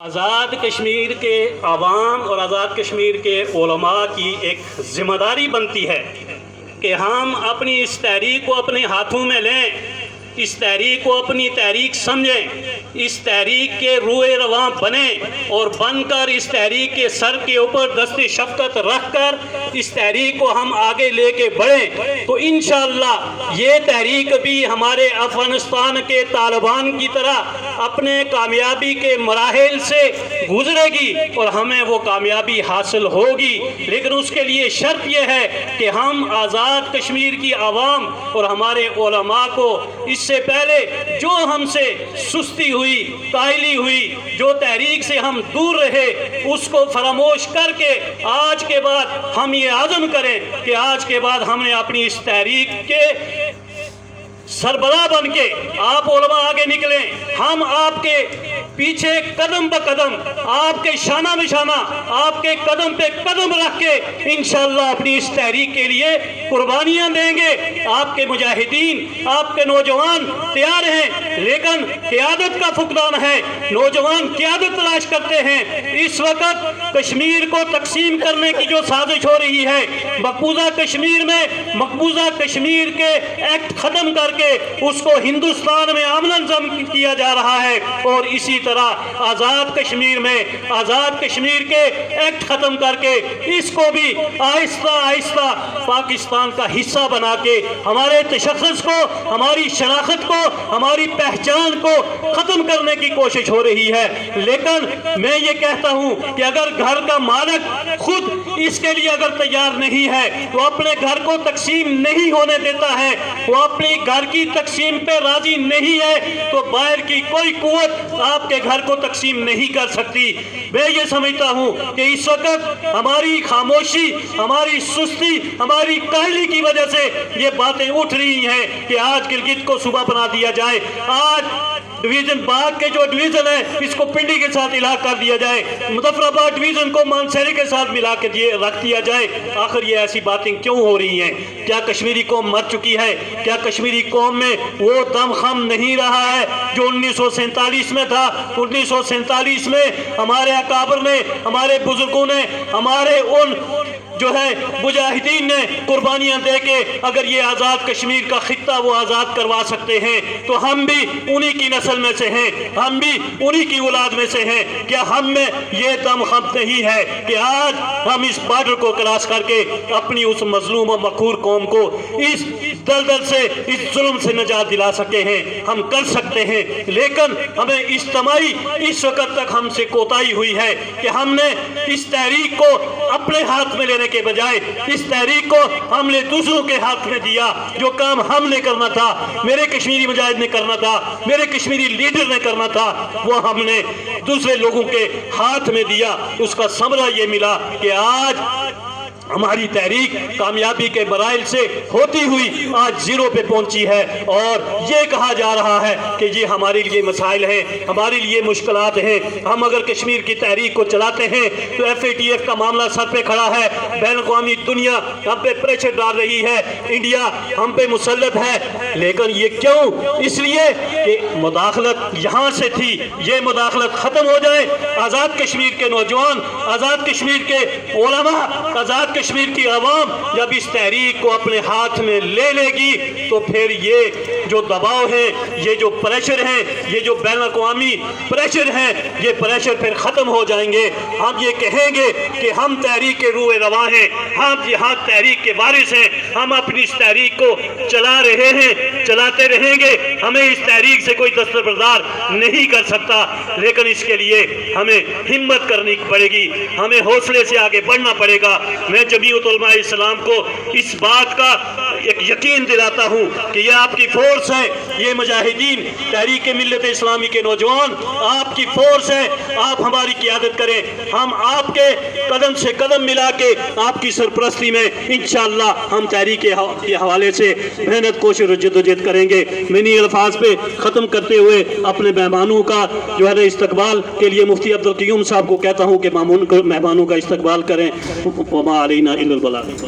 آزاد کشمیر کے عوام اور آزاد کشمیر کے علماء کی ایک ذمہ داری بنتی ہے کہ ہم اپنی اس تحریک کو اپنے ہاتھوں میں لیں، اس تحریک کو اپنی تحریک سمجھیں، اس تحریک کے روئے رواں بنیں اور بن کر اس تحریک کے سر کے اوپر دست شفقت رکھ کر اس تحریک کو ہم آگے لے کے بڑھیں تو انشاءاللہ یہ تحریک بھی ہمارے افغانستان کے طالبان کی طرح اپنے کامیابی کے مراحل سے گزرے گی اور ہمیں وہ کامیابی حاصل ہوگی، لیکن اس کے لیے شرط یہ ہے کہ ہم آزاد کشمیر کی عوام اور ہمارے علماء کو اس سے پہلے جو ہم سے سستی ہوئی، کاہلی ہوئی، جو تحریک سے ہم دور رہے، اس کو فراموش کر کے آج کے بعد ہم یہ عزم کریں کہ آج کے بعد ہم نے اپنی اس تحریک کے سربراہ بن کے آپ علماء آگے نکلیں، ہم آپ کے پیچھے قدم بہ قدم، آپ کے شانہ بہ شانہ، آپ کے قدم پہ قدم رکھ کے انشاءاللہ اپنی اس تحریک کے لیے قربانیاں دیں گے۔ آپ کے مجاہدین، آپ کے نوجوان تیار ہیں، لیکن قیادت کا فقدان ہے، نوجوان قیادت تلاش کرتے ہیں۔ اس وقت کشمیر کو تقسیم کرنے کی جو سازش ہو رہی ہے، مقبوضہ کشمیر کے ایکٹ ختم کر کے اس کو ہندوستان میں امن ضم کیا جا رہا ہے، اور اسی طرح آزاد کشمیر کے ایکٹ ختم کر کے اس کو بھی آہستہ آہستہ پاکستان کا حصہ بنا کے ہمارے تشخص کو، ہماری شناخت کو، ہماری پہچان کو ختم کرنے کی کوشش ہو رہی ہے۔ لیکن میں یہ کہتا ہوں کہ اگر گھر کا مالک خود اس کے لیے اگر تیار نہیں ہے، وہ اپنے گھر کو تقسیم نہیں ہونے دیتا ہے، وہ اپنی گھر کی تقسیم پہ راضی نہیں ہے، تو باہر کی کوئی قوت آپ کے گھر کو تقسیم نہیں کر سکتی۔ میں یہ سمجھتا ہوں کہ اس وقت ہماری خاموشی، ہماری سستی، ہماری کاہلی کی وجہ سے یہ باتیں اٹھ رہی ہیں کہ آج گلگت کو صوبہ بنا دیا جائے، آج ڈویژن باغ کے جو ڈویژن ہے اس کو پنڈی کے ساتھ الحاق کر دیا جائے، مظفر آباد ڈویژن کو مانسہری کے ساتھ ملا کے رکھ دیا جائے۔ آخر یہ ایسی باتیں کیوں ہو رہی ہیں؟ کیا کشمیری قوم مر چکی ہے؟ کیا کشمیری قوم میں وہ دم خم نہیں رہا ہے جو 1947 میں تھا؟ 1947 میں ہمارے اکابر نے، ہمارے بزرگوں نے، ہمارے ان جو ہے مجاہدین نے قربانیاں دے کے اگر یہ آزاد کشمیر کا خطہ وہ آزاد کروا سکتے ہیں تو ہم بھی انہی کی نسل میں سے ہیں، ہم بھی انہی کی اولاد میں سے ہیں۔ کیا ہم میں یہ دم خم نہیں ہے کہ آج ہم اس بارڈر کو کراس کر کے اپنی اس مظلوم و مقہور قوم کو اس دلدل سے، اس ظلم سے نجات دلا سکے ہیں؟ ہم کر سکتے ہیں، لیکن ہمیں اجتماعی اس وقت تک ہم سے کوتاہی ہوئی ہے کہ ہم نے اس تحریک کو اپنے ہاتھ میں لینے کے بجائے اس تحریک کو ہم نے دوسروں کے ہاتھ میں دیا۔ جو کام ہم نے کرنا تھا، میرے کشمیری مجاہد نے کرنا تھا، میرے کشمیری لیڈر نے کرنا تھا، وہ ہم نے دوسرے لوگوں کے ہاتھ میں دیا۔ اس کا ثمرہ یہ ملا کہ آج ہماری تحریک کامیابی کے مراحل سے ہوتی ہوئی آج زیرو پہ پہنچی ہے، اور یہ کہا جا رہا ہے کہ یہ ہمارے لیے مسائل ہیں، ہمارے لیے مشکلات ہیں۔ ہم اگر کشمیر کی تحریک کو چلاتے ہیں تو FATF کا معاملہ سر پہ کھڑا ہے، بین الاقوامی دنیا ہم پہ پریشر ڈال رہی ہے، انڈیا ہم پہ مسلط ہے۔ لیکن یہ کیوں؟ اس لیے کہ مداخلت یہاں سے تھی، یہ مداخلت ختم ہو جائے، آزاد کشمیر کے نوجوان، آزاد کشمیر کے علماء، آزاد کشمیر کی عوام جب اس تحریک کو اپنے ہاتھ میں لے لے گی تو پھر یہ جو دباؤ ہے، یہ جو پریشر ہیں، یہ جو بین الاقوامی پریشر ہیں، یہ پریشر پھر ختم ہو جائیں گے۔ ہم یہ کہیں گے کہ ہم تحریک کے روئے رواں ہیں، ہم یہاں تحریک کے وارث ہیں، ہم اپنی اس تحریک کو چلا رہے ہیں، چلاتے رہیں گے، ہمیں اس تحریک سے کوئی دستبردار نہیں کر سکتا۔ لیکن اس کے لیے ہمیں ہمت کرنی پڑے گی، ہمیں حوصلے سے آگے بڑھنا پڑے گا۔ میں جمیعت علماء اسلام کو اس بات کا ایک یقین دلاتا ہوں کہ یہ آپ کی فورس ہے، یہ مجاہدین تحریک ملت اسلامی کے نوجوان آپ کی فورس ہے، آپ ہماری قیادت کریں، ہم آپ کے قدم سے قدم ملا کے آپ کی سرپرستی میں انشاءاللہ ہم تحریک کے حوالے سے محنت، کوشش و جدوجہد کریں گے۔ میں انہی الفاظ پہ ختم کرتے ہوئے اپنے مہمانوں کا جو ہے استقبال کے لیے مفتی عبدالقیوم صاحب کو کہتا ہوں کہ مہمانوں کا استقبال کریں۔ وما علینا الا البلاغ۔